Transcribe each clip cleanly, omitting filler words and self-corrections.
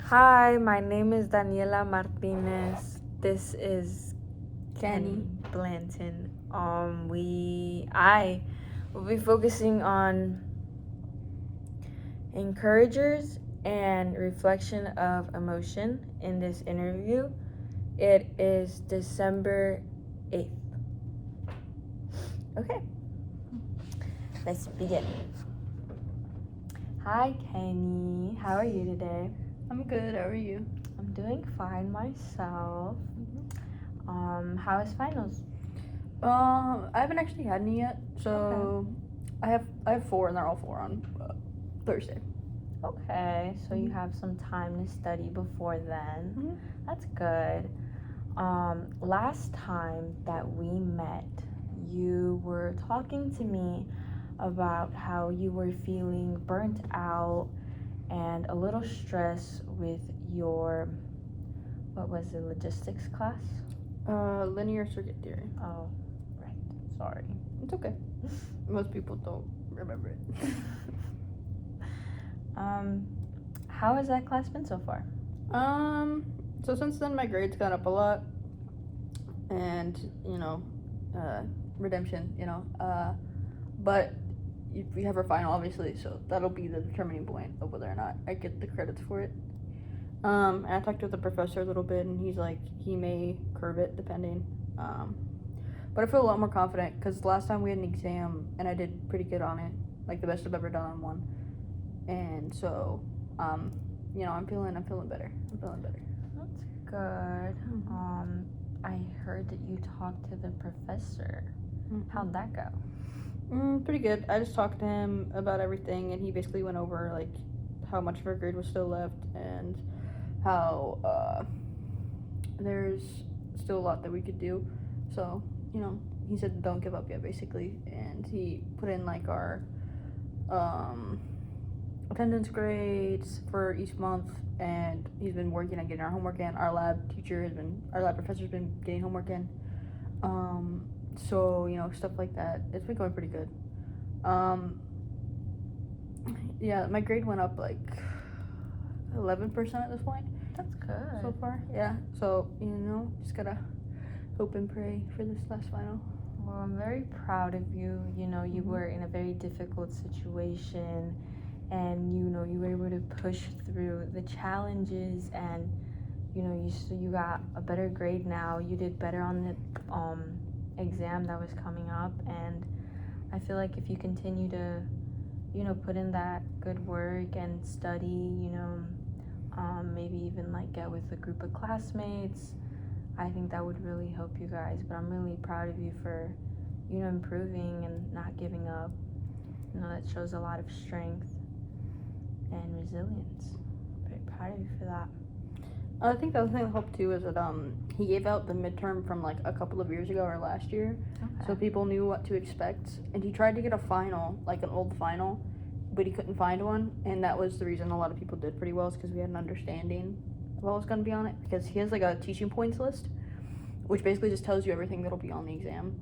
Hi, my name is Daniela Martinez. This is Kenny Blanton. I will be focusing on encouragers and reflection of emotion in this interview. It is December 8th. Okay, let's begin. Hi, Kenny. How are you today? I'm good. How are you? I'm doing fine myself. How is finals? I haven't actually had any yet, so I have 4, and they're all 4 on Thursday. Okay, so you have some time to study before then. That's good. Last time that we met, you were talking to me about how you were feeling burnt out and a little stress with your, what was it, logistics class? Linear circuit theory. Oh, right. Sorry. It's okay. Most people don't remember it. How has that class been so far? So since then my grades gone up a lot, and redemption, but we have our final obviously, so that'll be the determining point of whether or not I get the credits for it. And I talked with the professor a little bit, and he's like, he may curve it depending. But I feel a lot more confident because last time we had an exam and I did pretty good on it, like the best I've ever done on one. And so, I'm feeling better. That's good. I heard that you talked to the professor. How'd that go? Pretty good. I just talked to him about everything, and he basically went over like how much of our grade was still left and how there's still a lot that we could do. So, he said don't give up yet, basically, and he put in like our attendance grades for each month, and he's been working on getting our homework in. Our lab professor's been getting homework in. So, stuff like that. It's been going pretty good. Yeah, my grade went up like 11% at this point. That's good. So far, yeah. So, just gotta hope and pray for this last final. Well, I'm very proud of you. You were in a very difficult situation, and you were able to push through the challenges, and you got a better grade now. You did better on the exam that was coming up, and I feel like if you continue to put in that good work and study, maybe even like get with a group of classmates, I think that would really help you guys. But I'm really proud of you for improving and not giving up. That shows a lot of strength and resilience. Very proud of you for that. I think the other thing that helped too is that he gave out the midterm from like a couple of years ago or last year, so people knew what to expect. And he tried to get a final, like an old final, but he couldn't find one, and that was the reason a lot of people did pretty well, is because we had an understanding of what was going to be on it. Because he has like a teaching points list, which basically just tells you everything that'll be on the exam,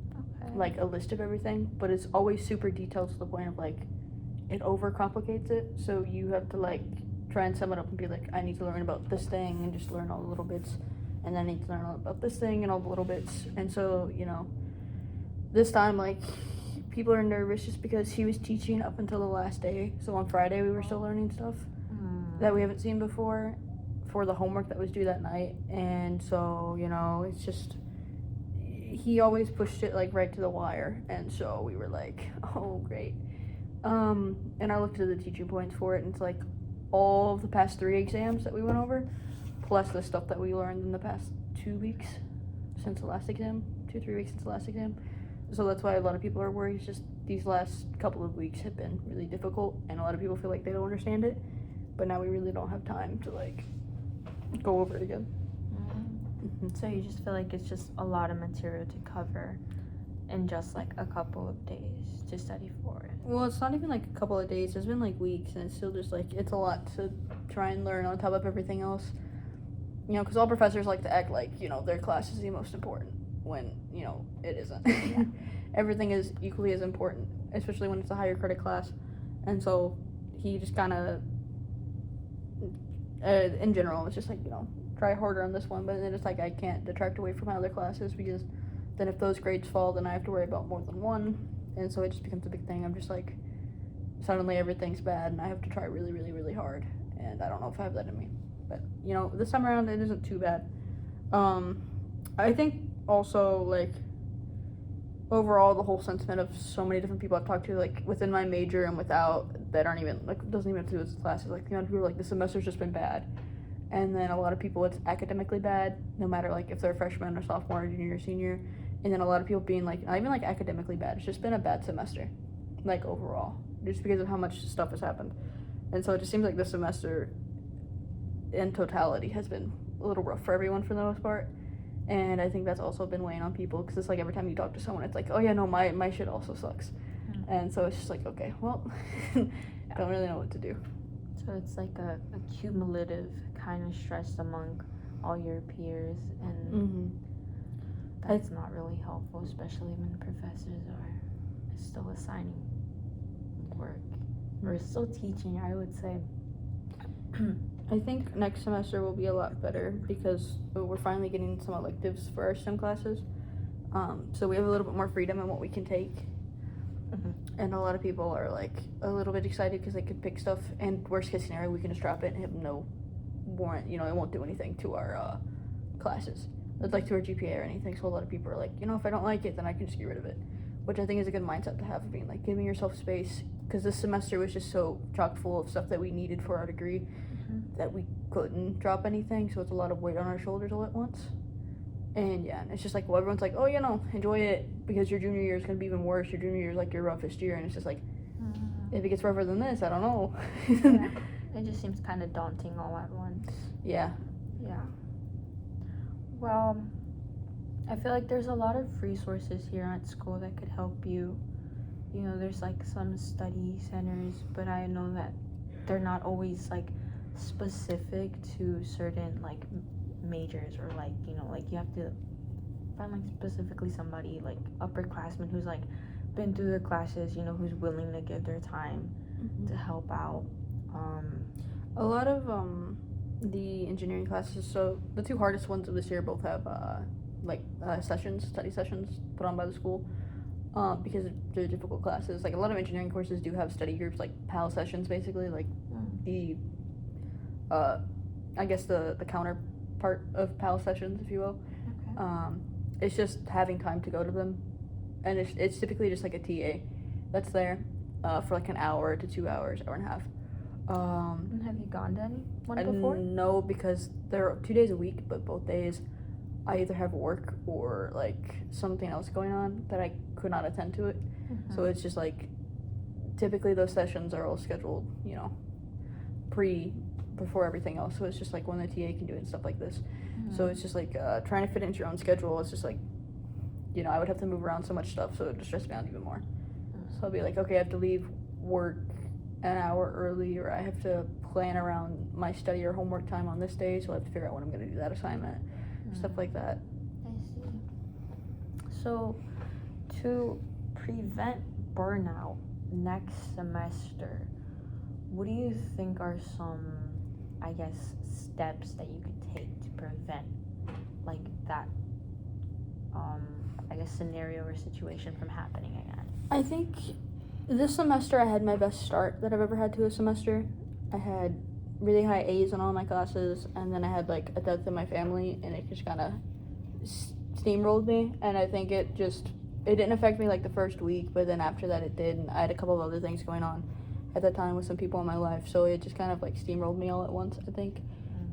like a list of everything, but it's always super detailed to the point of like it overcomplicates it. So you have to like try and sum it up and be like, I need to learn about this thing and just learn all the little bits, and then I need to learn all about this thing and all the little bits. And so, this time, like, people are nervous just because he was teaching up until the last day. So on Friday we were still learning stuff that we haven't seen before for the homework that was due that night. And so, it's just, he always pushed it like right to the wire, and so we were like, oh great. And I looked at the teaching points for it, and it's like all of the past 3 exams that we went over, plus the stuff that we learned in the past 2 weeks since the last exam, 2-3 weeks since the last exam. So that's why a lot of people are worried. It's just these last couple of weeks have been really difficult, and a lot of people feel like they don't understand it, but now we really don't have time to like go over it again. So you just feel like it's just a lot of material to cover in just like a couple of days to study for it? Well, it's not even like a couple of days. It's been like weeks, and it's still just like, it's a lot to try and learn on top of everything else. Because all professors like to act like, their class is the most important when, it isn't. Yeah. Everything is equally as important, especially when it's a higher credit class. And so he just kind of in general, it's just like, try harder on this one, but then it's like I can't detract away from my other classes, because then if those grades fall, then I have to worry about more than one, and so it just becomes a big thing. I'm just like, suddenly everything's bad, and I have to try really, really, really hard, and I don't know if I have that in me. But, this time around, it isn't too bad. I think also, like, overall, the whole sentiment of so many different people I've talked to, like, within my major and without, that aren't even, like, doesn't even have to do with classes, like, people are like, the semester's just been bad. And then a lot of people, it's academically bad, no matter, like, if they're a freshman or sophomore or junior or senior. And then a lot of people being, like, not even, like, academically bad, it's just been a bad semester, like, overall, just because of how much stuff has happened. And so it just seems like this semester, in totality, has been a little rough for everyone for the most part. And I think that's also been weighing on people, because it's like every time you talk to someone, it's like, oh yeah, no, my shit also sucks. And so it's just like, okay, well, don't really know what to do. So it's like a cumulative kind of stress among all your peers, and that's not really helpful, especially when professors are still assigning work or still teaching, I would say. I think next semester will be a lot better, because we're finally getting some electives for our STEM classes. So we have a little bit more freedom in what we can take. And a lot of people are like a little bit excited because they could pick stuff, and worst case scenario, we can just drop it and have no warrant, it won't do anything to our classes. It's like to our GPA or anything. So a lot of people are like, if I don't like it, then I can just get rid of it. Which I think is a good mindset to have, being like giving yourself space, because this semester was just so chock full of stuff that we needed for our degree that we couldn't drop anything, so it's a lot of weight on our shoulders all at once. And yeah, it's just like, well, everyone's like, oh, enjoy it, because your junior year is going to be even worse. Your junior year is like your roughest year, and it's just like, if it gets rougher than this, I don't know. Yeah. It just seems kind of daunting all at once. Yeah. Well, I feel like there's a lot of resources here at school that could help you. There's like some study centers, but I know that they're not always like specific to certain like majors, or like like you have to find like specifically somebody like upperclassmen who's like been through the classes, who's willing to give their time to help out. A lot of the engineering classes, so the two hardest ones of this year both have study sessions put on by the school, because they're difficult classes. Like a lot of engineering courses do have study groups, like PAL sessions, basically, like the I guess the counterpart of PAL sessions, if you will. Okay. It's just having time to go to them, and it's typically just like a TA that's there for like an hour to 2 hours, hour and a half. Have you gone to any one before? No, because they're 2 days a week, but both days I either have work or like something else going on that I could not attend to it. So it's just like, typically those sessions are all scheduled, before everything else. So it's just like when the TA can do it and stuff like this. So it's just like trying to fit into your own schedule. It's just like, I would have to move around so much stuff, so it just stressed me out even more. So I'll be like, okay, I have to leave work an hour early, or I have to plan around my study or homework time on this day, so I have to figure out when I'm going to do that assignment, stuff like that. I see. So to prevent burnout next semester, what do you think are some, I guess, steps that you could take to prevent like that I guess scenario or situation from happening again? I think this semester I had my best start that I've ever had to a semester. I had really high A's in all my classes, and then I had like a death in my family, and it just kind of steamrolled me. And I think it didn't affect me like the first week, but then after that it did, and I had a couple of other things going on at that time with some people in my life, so it just kind of like steamrolled me all at once, I think,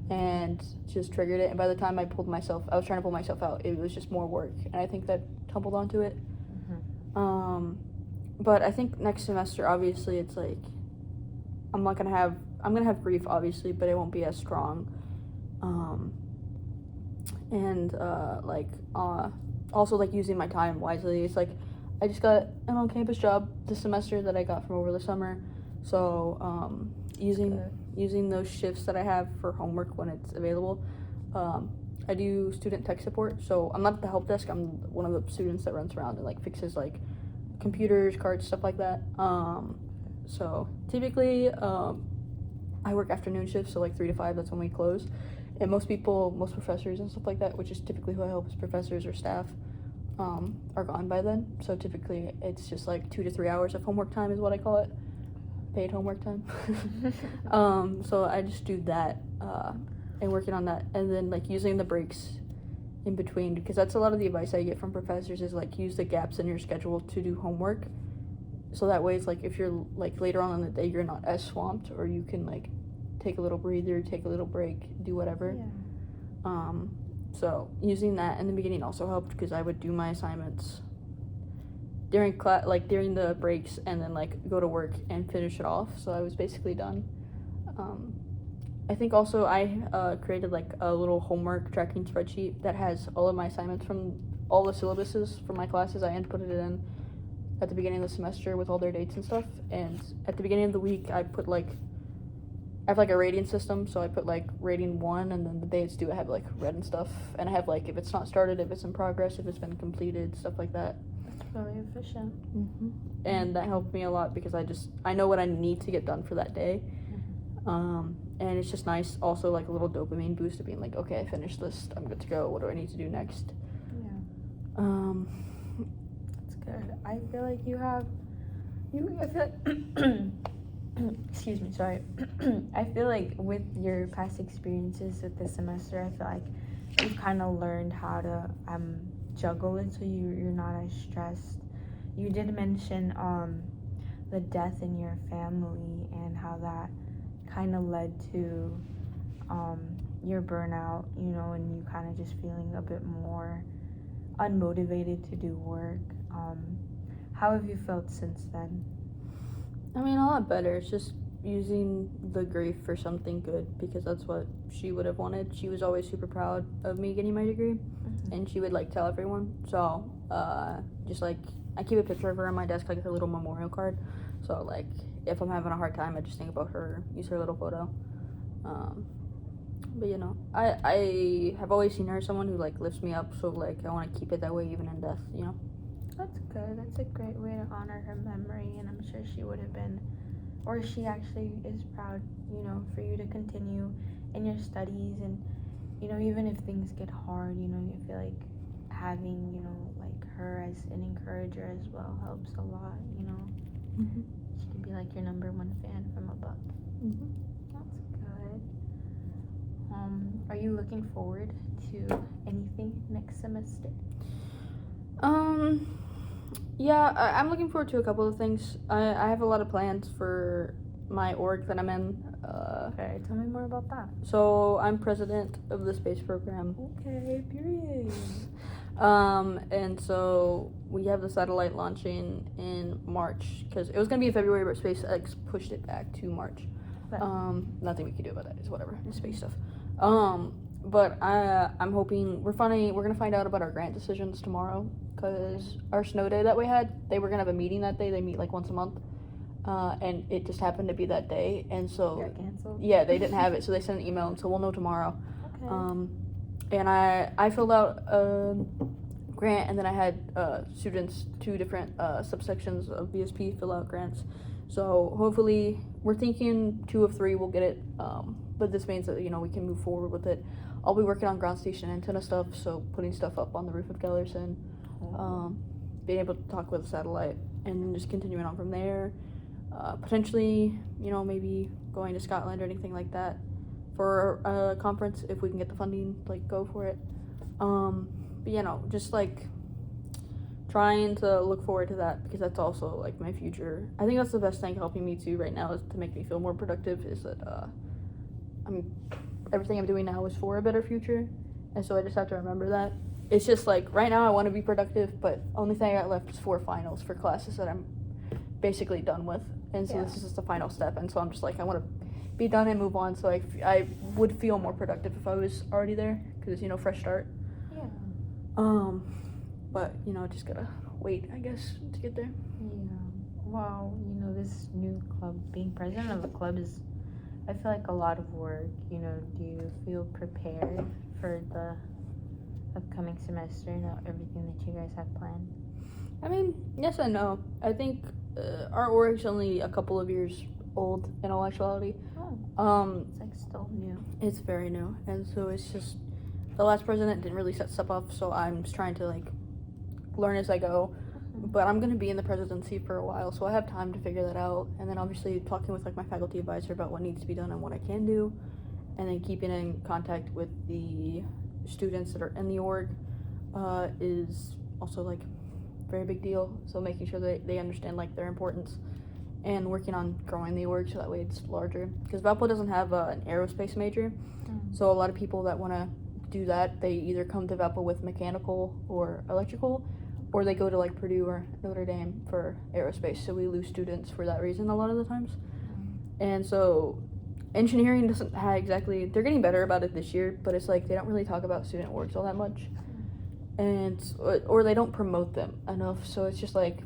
and just triggered it. And by the time I was trying to pull myself out, it was just more work, and I think that tumbled onto it. But I think next semester, obviously, it's like I'm gonna have grief, obviously, but it won't be as strong. Also like using my time wisely. It's like I just got an on-campus job this semester that I got from over the summer, so using those shifts that I have for homework when it's available. I do student tech support, so I'm not at the help desk. I'm one of the students that runs around and like fixes like computers, cards, stuff like that. So typically I work afternoon shifts, so like 3 to 5, that's when we close. And most professors and stuff like that, which is typically who I help as professors or staff, are gone by then. So typically it's just like 2 to 3 hours of homework time is what I call it. Paid homework time. So I just do that and working on that, and then like using the breaks in between, because that's a lot of the advice I get from professors is like use the gaps in your schedule to do homework, so that way it's like if you're like later on in the day you're not as swamped, or you can like take a little breather, take a little break, do whatever. So using that in the beginning also helped, because I would do my assignments during class, like during the breaks, and then like go to work and finish it off, so I was basically done. I think also I created like a little homework tracking spreadsheet that has all of my assignments from all the syllabuses from my classes. I inputted it in at the beginning of the semester with all their dates and stuff, and at the beginning of the week I put like, I have like a rating system, so I put like rating 1, and then the day it's due I have like red and stuff, and I have like if it's not started, if it's in progress, if it's been completed, stuff like that. That's very efficient. And that helped me a lot, because I know what I need to get done for that day. And it's just nice also, like a little dopamine boost of being like, okay, I finished this, I'm good to go, what do I need to do next? That's good. I feel like I feel like excuse me, sorry. I feel like with your past experiences with this semester, I feel like you've kind of learned how to juggle it, so you're not as stressed. You did mention the death in your family and how that kind of led to your burnout, and you kind of just feeling a bit more unmotivated to do work. How have you felt since then? I mean, a lot better. It's just using the grief for something good, because that's what she would have wanted. She was always super proud of me getting my degree, and she would like tell everyone. So just like I keep a picture of her on my desk, like her little memorial card. So like if I'm having a hard time, I just think about her, use her little photo. But I have always seen her as someone who like lifts me up, so like I want to keep it that way even in death. That's good. That's a great way to honor her memory, and I'm sure she would have been, or she actually is proud, for you to continue in your studies, and even if things get hard, you feel like having like her as an encourager as well helps a lot. She can be like your number 1 fan from above. That's good. Are you looking forward to anything next semester? Yeah, I'm looking forward to a couple of things. I have a lot of plans for my org that I'm in. Okay, tell me more about that. So I'm president of the space program. Okay, period. And so we have the satellite launching in March, because it was gonna be in February, but SpaceX pushed it back to March. Nothing we can do about that. It's whatever. It's space stuff. But I'm hoping we're gonna find out about our grant decisions tomorrow, because our snow day that we had, they were gonna have a meeting that day. They meet like once a month, and it just happened to be that day, and so got canceled. Yeah, they didn't have it, so they sent an email, and so we'll know tomorrow. Okay. And I filled out a grant, and then I had students, 2 different subsections of BSP fill out grants. So hopefully, we're thinking 2 of 3 will get it, but this means that we can move forward with it. I'll be working on ground station antenna stuff, so putting stuff up on the roof of Gellerson, being able to talk with a satellite, and just continuing on from there. Potentially, maybe going to Scotland or anything like that for a conference if we can get the funding. Like, go for it. But just like trying to look forward to that, because that's also like my future. I think that's the best thing helping me too right now, is to make me feel more productive, is that everything I'm doing now is for a better future, and so I just have to remember that. It's just like right now I want to be productive, but only thing I got left is 4 finals for classes that I'm basically done with, and so this is just the final step, and so I'm just like, I want to be done and move on, so I would feel more productive if I was already there, because fresh start. But just gotta wait, I guess, to get there. Well, this new club, being president of a club is, I feel like, a lot of work. Do you feel prepared for the upcoming semester and everything that you guys have planned? I mean, yes and no. I think our org's only a couple of years old in all actuality. It's like still new. It's very new, and so it's just the last president didn't really set stuff up, so I'm just trying to like learn as I go. But I'm gonna be in the presidency for a while, so I have time to figure that out. And then obviously talking with like my faculty advisor about what needs to be done and what I can do, and then keeping in contact with the students that are in the org is also like a very big deal. So making sure that they understand like their importance, and working on growing the org so that way it's larger. Because Valpo doesn't have an aerospace major, so a lot of people that want to do that, they either come to Valpo with mechanical or electrical, or they go to like Purdue or Notre Dame for aerospace. So we lose students for that reason a lot of the times. And so engineering doesn't have exactly, they're getting better about it this year, but it's like they don't really talk about student orgs all that much, and or they don't promote them enough. So it's just like,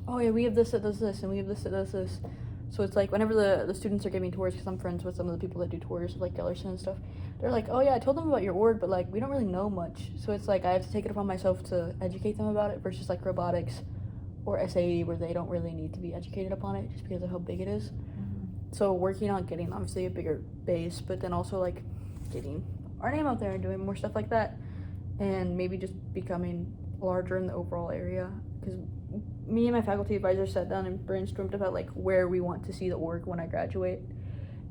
oh yeah, we have this that does this, and we have this that does this. So it's like whenever the students are giving tours, because I'm friends with some of the people that do tours, like Gellerson and stuff, they're like, oh yeah, I told them about your org, but like we don't really know much. So it's like I have to take it upon myself to educate them about it, versus like robotics or SAE, where they don't really need to be educated upon it just because of how big it is. So working on getting obviously a bigger base, but then also like getting our name out there and doing more stuff like that, and maybe just becoming larger in the overall area. Because me and my faculty advisor sat down and brainstormed about like where we want to see the org when I graduate,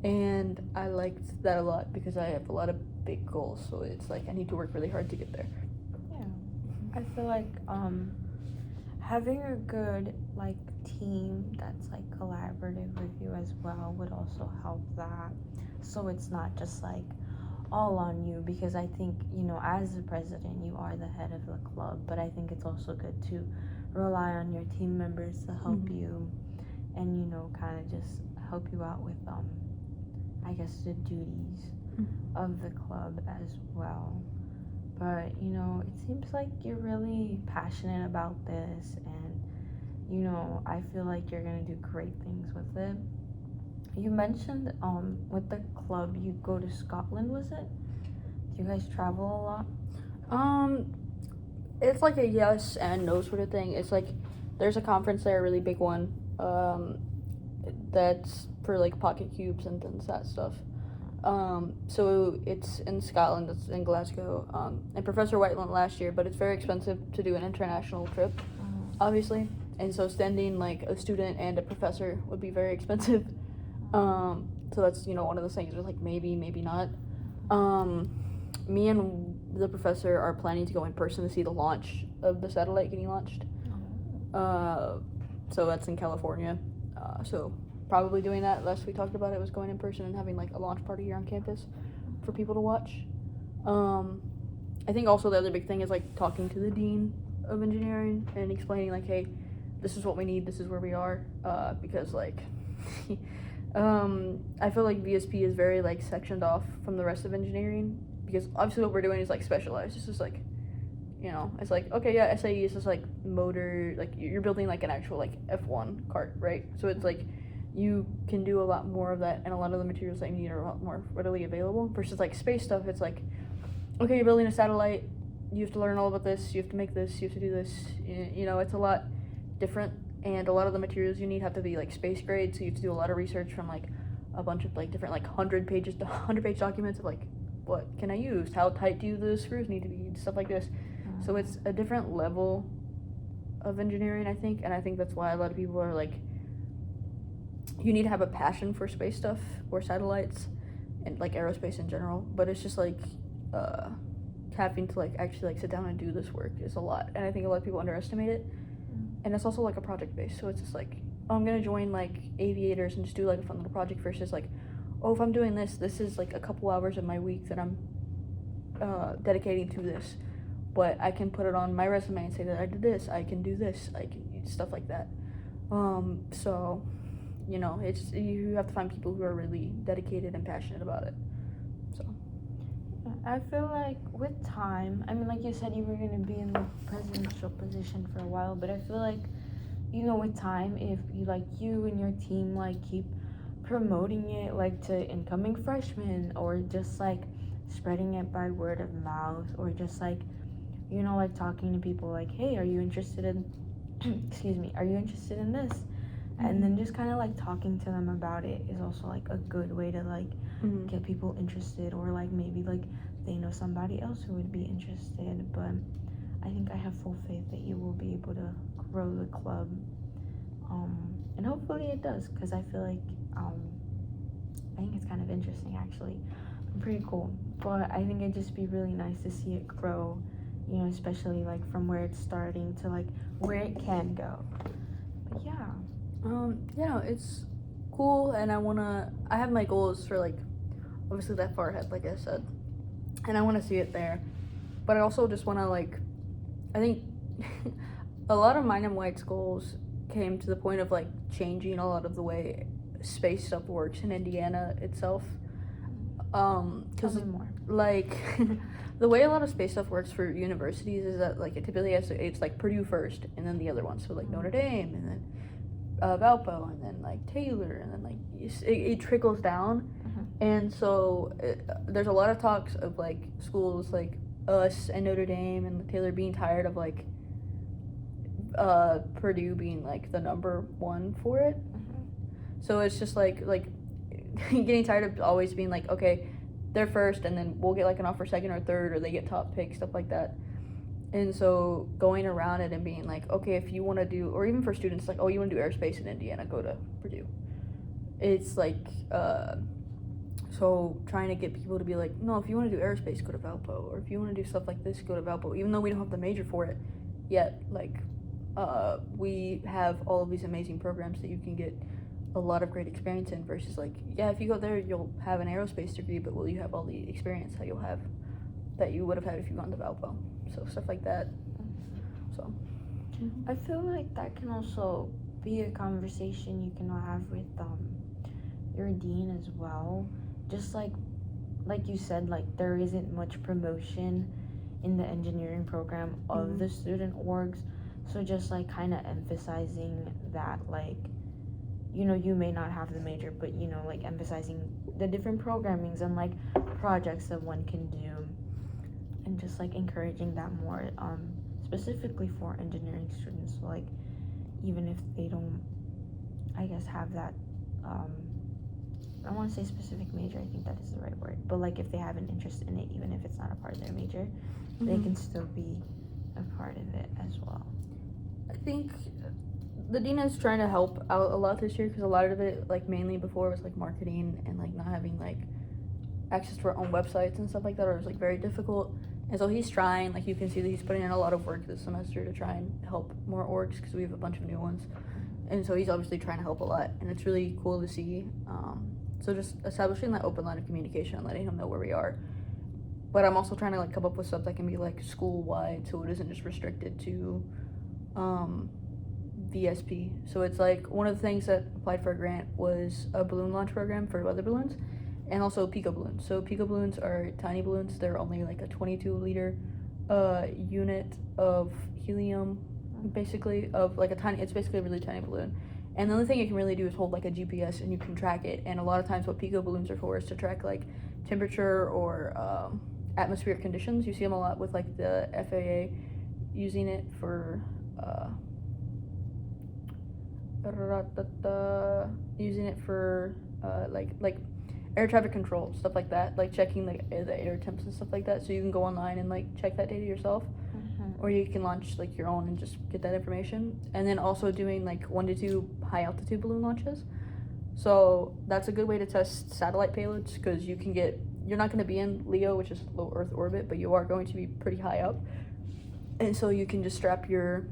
and I liked that a lot because I have a lot of big goals. So it's like I need to work really hard to get there. Yeah, I feel like having a good like team that's like collaborative with you as well would also help that. So it's not just like all on you, because I think, you know, as the president you are the head of the club, but I think it's also good to rely on your team members to help you, and you know, kind of just help you out with I guess the duties of the club as well. But you know, it seems like you're really passionate about this, and you know, I feel like you're gonna do great things with it. You mentioned with the club you go to Scotland, was it? Do you guys travel a lot? It's like a yes and no sort of thing. It's like there's a conference there, a really big one, that's for like pocket cubes and things, that stuff. So it's in Scotland, it's in Glasgow, and Professor White went last year, but it's very expensive to do an international trip, obviously, and so sending like a student and a professor would be very expensive. So that's, you know, one of those things where like maybe not. Me and the professor are planning to go in person to see the launch of the satellite getting launched. So that's in California. So probably doing that. Last we talked about it was going in person and having like a launch party here on campus for people to watch. I think also the other big thing is like talking to the dean of engineering and explaining like, hey, this is what we need, this is where we are, because like I feel like VSP is very like sectioned off from the rest of engineering, because obviously what we're doing is like specialized. It's just like, you know, it's like, okay, yeah, SAE is just like motor, like you're building like an actual like F1 cart, right? So it's like you can do a lot more of that, and a lot of the materials that you need are a lot more readily available, versus like space stuff. It's like, okay, you're building a satellite, you have to learn all about this, you have to make this, you have to do this, you know, it's a lot different, and a lot of the materials you need have to be like space grade, so you have to do a lot of research from like a bunch of like different like 100-page documents of like, what can I use, how tight do the screws need to be, stuff like this. So it's a different level of engineering, I think, and I think that's why a lot of people are like, you need to have a passion for space stuff or satellites and like aerospace in general, but it's just like having to like actually like sit down and do this work is a lot, and I think a lot of people underestimate it. And it's also like a project base, so it's just like, oh, I'm gonna join like aviators and just do like a fun little project, versus like, oh, if I'm doing this is like a couple hours of my week that I'm dedicating to this, but I can put it on my resume and say that I did this, I can do this, I can stuff like that. So, you know, it's, you have to find people who are really dedicated and passionate about it. So I feel like with time, I mean, like you said, you were gonna be in the presidential position for a while, but I feel like, you know, with time, if you like, you and your team like keep promoting it like to incoming freshmen, or just like spreading it by word of mouth, or just like, you know, like talking to people like, hey, are you interested in excuse me, are you interested in this? And then just kind of like talking to them about it is also like a good way to like get people interested, or like maybe like they know somebody else who would be interested. But I think I have full faith that you will be able to grow the club, and hopefully it does, because I feel like I think it's kind of interesting actually, pretty cool. But I think it'd just be really nice to see it grow, you know, especially like from where it's starting to like where it can go. But yeah. It's cool, and I have my goals for like obviously that far ahead, like I said, and I want to see it there, but I also just want to like, I think a lot of mine and White's goals came to the point of like changing a lot of the way space stuff works in Indiana itself. Tell me more. Like the way a lot of space stuff works for universities is that like it typically it's like Purdue first and then the other ones, so like Notre Dame and then Valpo and then like Taylor and then like it trickles down. And so there's a lot of talks of like schools like us and Notre Dame and Taylor being tired of like Purdue being like the number one for it. So it's just like getting tired of always being like, okay, they're first and then we'll get like an offer second or third, or they get top pick, stuff like that. And so going around it and being like, okay, if you want to do, or even for students, like, oh, you want to do aerospace in Indiana, go to Purdue. It's like, so trying to get people to be like, no, if you want to do aerospace, go to Valpo. Or if you want to do stuff like this, go to Valpo. Even though we don't have the major for it yet, like, we have all of these amazing programs that you can get a lot of great experience in, versus like, yeah, if you go there, you'll have an aerospace degree, but will you have all the experience that you would have had if you gone to Valpo? So stuff like that. So I feel like that can also be a conversation you can have with your dean as well. Just like you said, like there isn't much promotion in the engineering program of the student orgs, so just like kind of emphasizing that, like, you know, you may not have the major, but you know, like emphasizing the different programmings and like projects that one can do, and just like encouraging that more, specifically for engineering students. So like even if they don't, I guess, have that, I want to say specific major, I think that is the right word, but like if they have an interest in it, even if it's not a part of their major, they can still be a part of it as well. I think the dean is trying to help out a lot this year, because a lot of it, like mainly before, was like marketing and like not having like access to our own websites and stuff like that, or it was like very difficult. And so he's trying, like you can see that he's putting in a lot of work this semester to try and help more orgs, because we have a bunch of new ones. And so he's obviously trying to help a lot, and it's really cool to see. So just establishing that open line of communication and letting him know where we are. But I'm also trying to like come up with stuff that can be like school wide, so it isn't just restricted to VSP. So it's like one of the things that applied for a grant was a balloon launch program for weather balloons, and also Pico balloons. So Pico balloons are tiny balloons. They're only like a 22 liter unit of helium, basically, of like it's basically a really tiny balloon. And the only thing it can really do is hold like a GPS, and you can track it. And a lot of times what Pico balloons are for is to track like temperature or atmospheric conditions. You see them a lot with like the FAA using it for like air traffic control, stuff like that, like checking the air temps and stuff like that. So you can go online and like check that data yourself, or you can launch like your own and just get that information. And then also doing like 1 to 2 high altitude balloon launches. So that's a good way to test satellite payloads, because you're not going to be in LEO, which is low Earth orbit, but you are going to be pretty high up. And so you can just strap your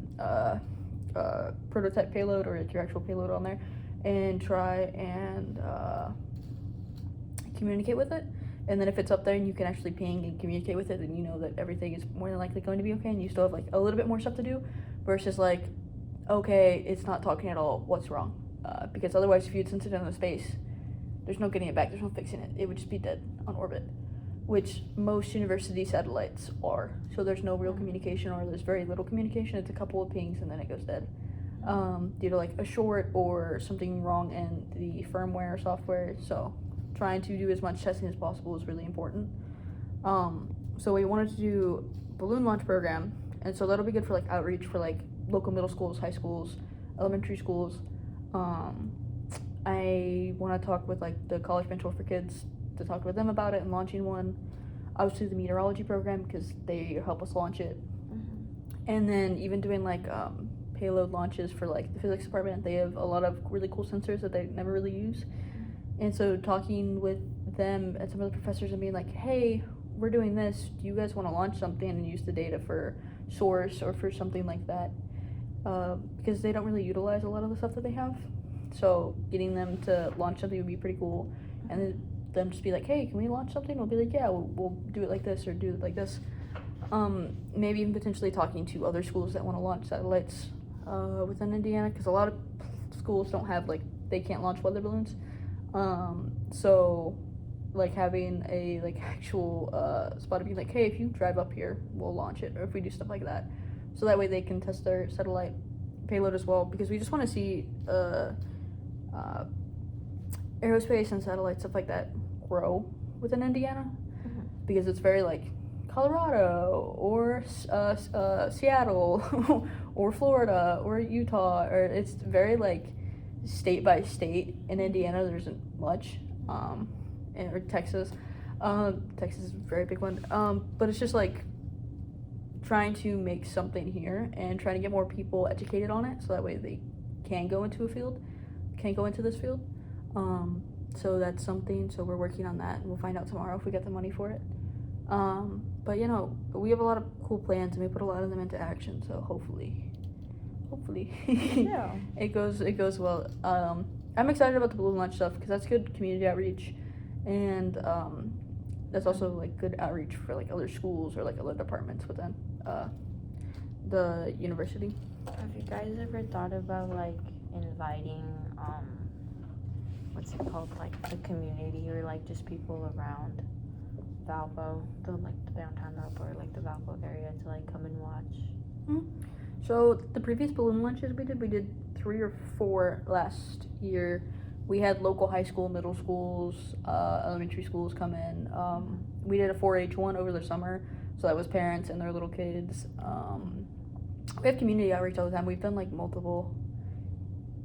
prototype payload or your actual payload on there and try and communicate with it. And then if it's up there and you can actually ping and communicate with it, then you know that everything is more than likely going to be okay, and you still have like a little bit more stuff to do, versus like, okay, it's not talking at all, what's wrong? Because otherwise, if you'd sent it into space, there's no getting it back, there's no fixing it. It would just be dead on orbit, which most university satellites are. So there's no real communication, or there's very little communication. It's a couple of pings and then it goes dead, due to like a short or something wrong in the firmware or software. So trying to do as much testing as possible is really important. So we wanted to do balloon launch program, and so that'll be good for like outreach for like local middle schools, high schools, elementary schools. I want to talk with like the College Mentor for Kids to talk with them about it and launching one. Obviously the meteorology program because they help us launch it. And then even doing like payload launches for like the physics department. They have a lot of really cool sensors that they never really use. And so talking with them and some of the professors and being like, hey, we're doing this. Do you guys want to launch something and use the data for source or for something like that? Because they don't really utilize a lot of the stuff that they have. So getting them to launch something would be pretty cool. And then them just be like, hey, can we launch something? We'll be like, yeah, we'll do it like this or do it like this. Maybe even potentially talking to other schools that want to launch satellites within Indiana, because a lot of schools don't have, like, they can't launch weather balloons. So, like, having a, like, actual spot to be like, hey, if you drive up here, we'll launch it, or if we do stuff like that. So that way they can test their satellite payload as well, because we just want to see aerospace and satellite stuff like that grow within Indiana, because it's very, like, Colorado or Seattle or Florida or Utah, or it's very like state by state. In Indiana there isn't much, or Texas. Texas is a very big one, but it's just like trying to make something here and trying to get more people educated on it, so that way they can go into this field. So that's something, so we're working on that, and we'll find out tomorrow if we get the money for it. But you know, we have a lot of cool plans and we put a lot of them into action, so hopefully Yeah. it goes well. I'm excited about the balloon launch stuff because that's good community outreach, and that's also like good outreach for like other schools or like other departments within the university. Have you guys ever thought about like inviting what's it called, like the community or like just people around Valpo, the downtown Valpo or like the Valpo area to like come and watch? So the previous balloon launches we did 3 or 4 last year. We had local high school, middle schools, elementary schools come in. We did a 4-H one over the summer, so that was parents and their little kids. We have community outreach all the time. We've done like multiple.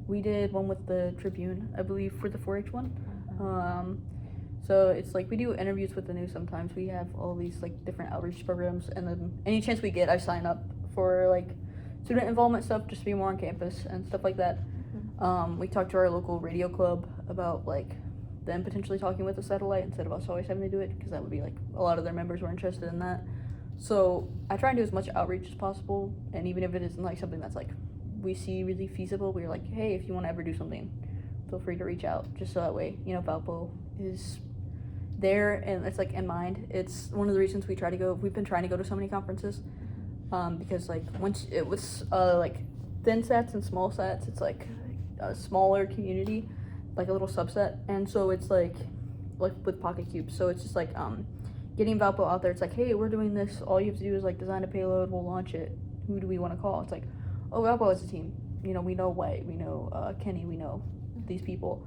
We did one with the Tribune, I believe, for the 4-H one. So it's like we do interviews with the news sometimes. We have all these like different outreach programs, and then any chance we get, I sign up for like student involvement stuff just to be more on campus and stuff like that. We talked to our local radio club about like them potentially talking with the satellite instead of us always having to do it, because that would be like a lot of their members were interested in that. So I try and do as much outreach as possible, and even if it isn't like something that's like we see really feasible, we're like, hey, if you want to ever do something, feel free to reach out, just so that way, you know, Valpo is there and it's like in mind. It's one of the reasons we've been trying to go to so many conferences, because like once it was like thin sats and small sats, it's like a smaller community, like a little subset, and so it's like with Pocket Cubes, so it's just like getting Valpo out there. It's like, hey, we're doing this, all you have to do is like design a payload, we'll launch it, who do we want to call? It's like, oh, Valpo is a team, you know, we know White, we know Kenny, we know these people.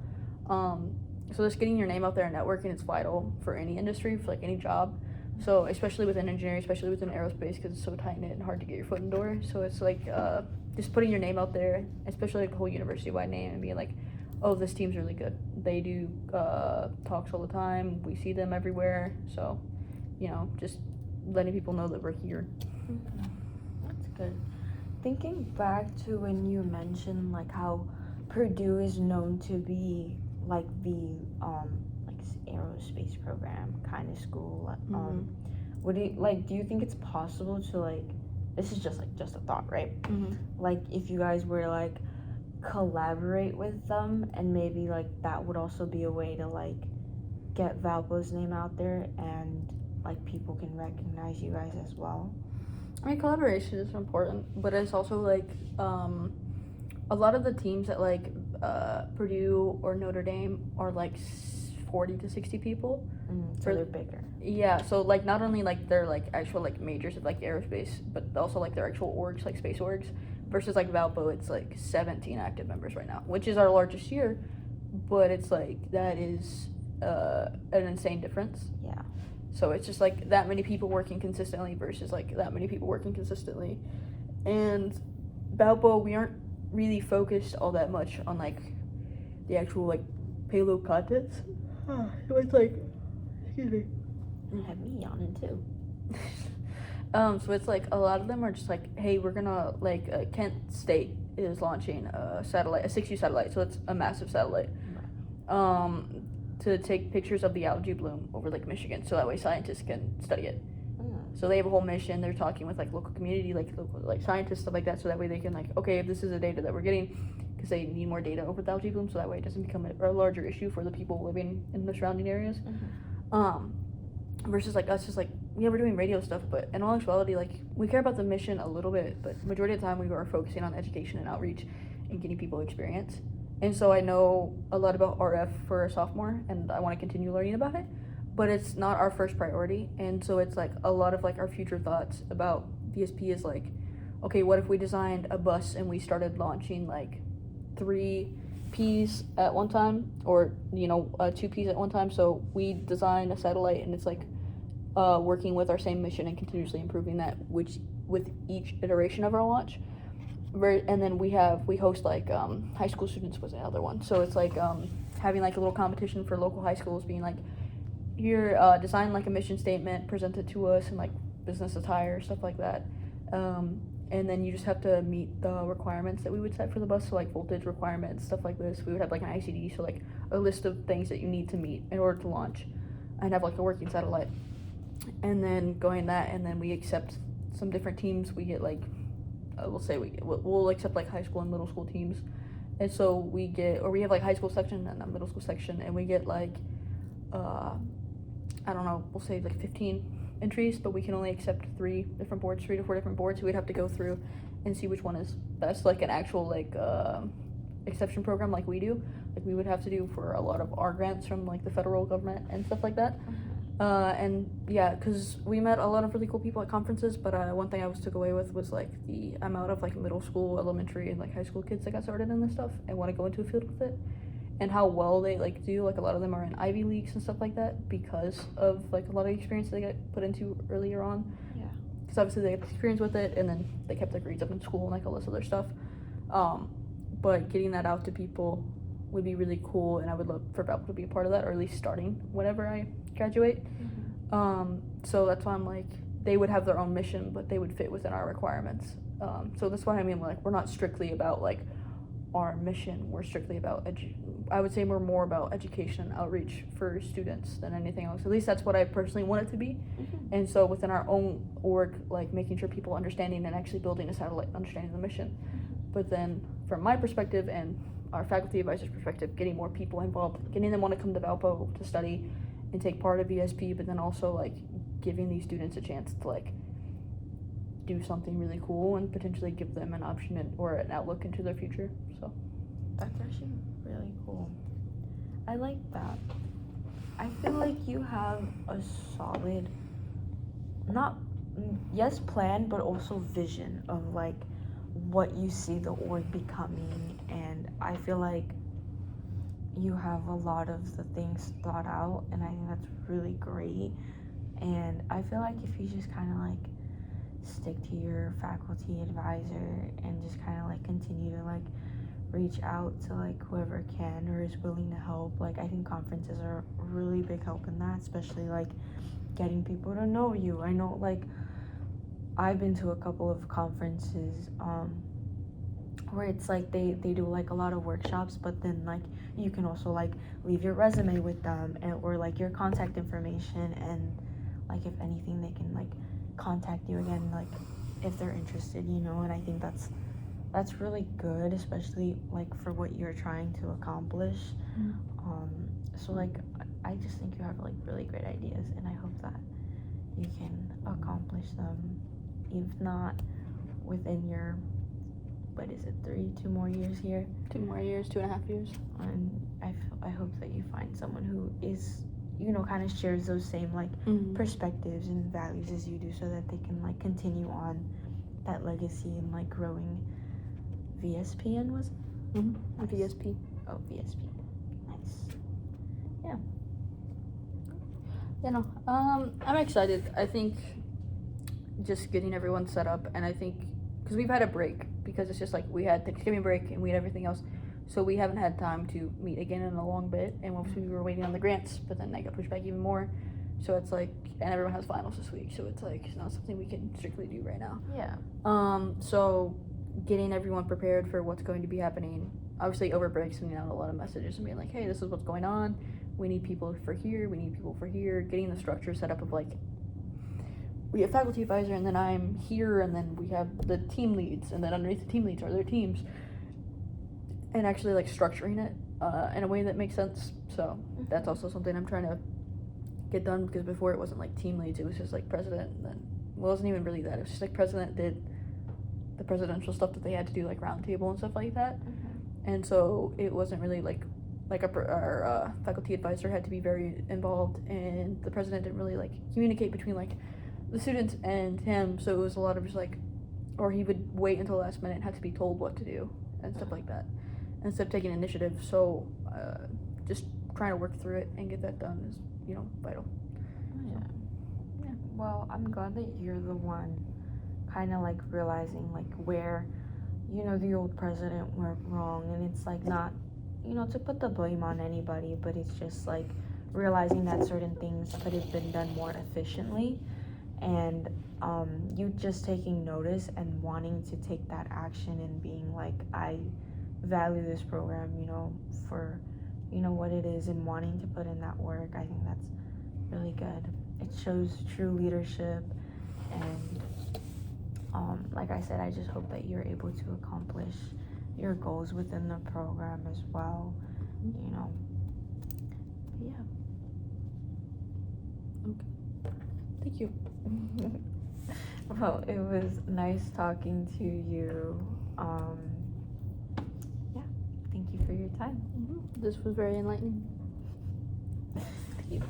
So just getting your name out there and networking is vital for any industry, for like any job. So especially within engineering, especially within aerospace, because it's so tight-knit and hard to get your foot in the door. So it's like just putting your name out there, especially like the whole university-wide name, and being like, oh, this team's really good. They do talks all the time. We see them everywhere. So, you know, just letting people know that we're here. That's good. Thinking back to when you mentioned like how Purdue is known to be like the like aerospace program kind of school. Do you think it's possible to like, this is just a thought, right? Like if you guys were like collaborate with them, and maybe like that would also be a way to like get Valpo's name out there, and like people can recognize you guys as well. I mean, collaboration is important, but it's also like a lot of the teams at like Purdue or Notre Dame are like 40 to 60 people. So they're bigger. Yeah, so like not only like their like actual like majors of like aerospace, but also like their actual orgs, like space orgs, versus like Valpo, it's like 17 active members right now, which is our largest year, but it's like that is an insane difference. Yeah. So it's just like that many people working consistently versus like that many people working consistently. And Valpo, we aren't really focused all that much on like the actual like payload contents. It was like, excuse me. You had me yawning too. So it's like a lot of them are just like, hey, we're gonna like Kent State is launching a satellite, a 6U satellite, so it's a massive satellite, to take pictures of the algae bloom over Lake Michigan, so that way scientists can study it. So they have a whole mission. They're talking with like local community, like local like scientists, stuff like that, so that way they can like, okay, if this is the data that we're getting, because they need more data over the algae bloom, so that way it doesn't become a larger issue for the people living in the surrounding areas. Versus like us, just like, yeah, we're doing radio stuff, but in all actuality, like, we care about the mission a little bit, but majority of the time we are focusing on education and outreach and getting people experience. And so I know a lot about RF for a sophomore, and I want to continue learning about it, but it's not our first priority. And so it's like a lot of like our future thoughts about VSP is like, okay, what if we designed a bus and we started launching like 3 Ps at one time, or 2 Ps at one time. So we design a satellite, and it's like working with our same mission and continuously improving that, which with each iteration of our launch. And then we host like high school students was another one. So it's like having like a little competition for local high schools, being like, here, design like a mission statement, present it to us in like business attire, stuff like that. And then you just have to meet the requirements that we would set for the bus, so like voltage requirements, stuff like this. We would have like an ICD, so like a list of things that you need to meet in order to launch and have like a working satellite. And then going that, and then we accept some different teams. We get like, we'll accept like high school and middle school teams. And so we have like high school section and a middle school section, and we get like, I don't know, we'll say like 15 entries, but we can only accept 3 to 4 different boards. So we'd have to go through and see which one is best, like an actual like exception program like we do, like we would have to do for a lot of our grants from like the federal government and stuff like that. And yeah, because we met a lot of really cool people at conferences, but one thing I took away with was like the amount of like middle school, elementary, and like high school kids that got started in this stuff and want to go into a field with it, and how well they like do. Like a lot of them are in Ivy Leagues and stuff like that because of like a lot of experience they got put into earlier on. Yeah. Because obviously they had experience with it, and then they kept their grades up in school and like all this other stuff. But getting that out to people would be really cool, and I would love for Babel to be a part of that, or at least starting whenever I graduate. So that's why I'm like, they would have their own mission, but they would fit within our requirements. So that's why I mean, like, we're not strictly about like our mission. We're strictly about I would say we're more about education and outreach for students than anything else. At least that's what I personally want it to be. And so within our own org, like making sure people understanding and actually building a satellite, understanding the mission. But then from my perspective and our faculty advisor's perspective, getting more people involved, getting them want to come to Valpo to study and take part of VSP, but then also like giving these students a chance to like do something really cool and potentially give them an option or an outlook into their future. So that's actually really cool. I like that. I feel like you have a solid, plan, but also vision of like what you see the org becoming, and I feel like you have a lot of the things thought out, and I think that's really great. And I feel like if you just kind of like stick to your faculty advisor and just kind of like continue to like reach out to like whoever can or is willing to help, like I think conferences are a really big help in that, especially like getting people to know you. I know like I've been to a couple of conferences where it's like they do like a lot of workshops, but then like you can also like leave your resume with them or like your contact information, and like if anything they can like contact you again like if they're interested, and I think that's really good, especially like for what you're trying to accomplish. So like I just think you have like really great ideas, and I hope that you can accomplish them, if not within your, what is it, 2 more years here? 2 more years, 2.5 years. And I hope that you find someone who is, kind of shares those same like perspectives and values as you do, so that they can like continue on that legacy and like growing VSPN, was it? Nice. VSP. Oh, VSP. Nice. Yeah. I'm excited. I think just getting everyone set up, and I think because we've had a break because it's just like we had Thanksgiving break and we had everything else. So we haven't had time to meet again in a long bit, and we were waiting on the grants, but then that got pushed back even more. So it's like, and everyone has finals this week, so it's like it's not something we can strictly do right now. Yeah. So getting everyone prepared for what's going to be happening. Obviously, over break, sending out a lot of messages and being like, hey, this is what's going on. We need people for here. We need people for here. Getting the structure set up of like, we have faculty advisor, and then I'm here, and then we have the team leads, and then underneath the team leads are their teams. And actually like structuring it in a way that makes sense. So that's also something I'm trying to get done, because before it wasn't like team leads, it was just like president, and then well, it wasn't even really that. It was just like president did the presidential stuff that they had to do, like roundtable and stuff like that. And so it wasn't really like our faculty advisor had to be very involved, and the president didn't really like communicate between like the students and him. So it was a lot of just like, or he would wait until the last minute and have to be told what to do and stuff like that, instead of taking initiative. So just trying to work through it and get that done is, you know, vital. Yeah. Well, I'm glad that you're the one kind of like realizing like where, you know, the old president went wrong, and it's like not, you know, to put the blame on anybody, but it's just like realizing that certain things could have been done more efficiently, and you just taking notice and wanting to take that action and being like, I value this program, you know, for, you know, what it is, and wanting to put in that work. I think that's really good. It shows true leadership, and like I said, I just hope that you're able to accomplish your goals within the program as well, you know. But yeah. Okay. Thank you. Well, it was nice talking to you. Yeah, thank you for your time. This was very enlightening. Thank you.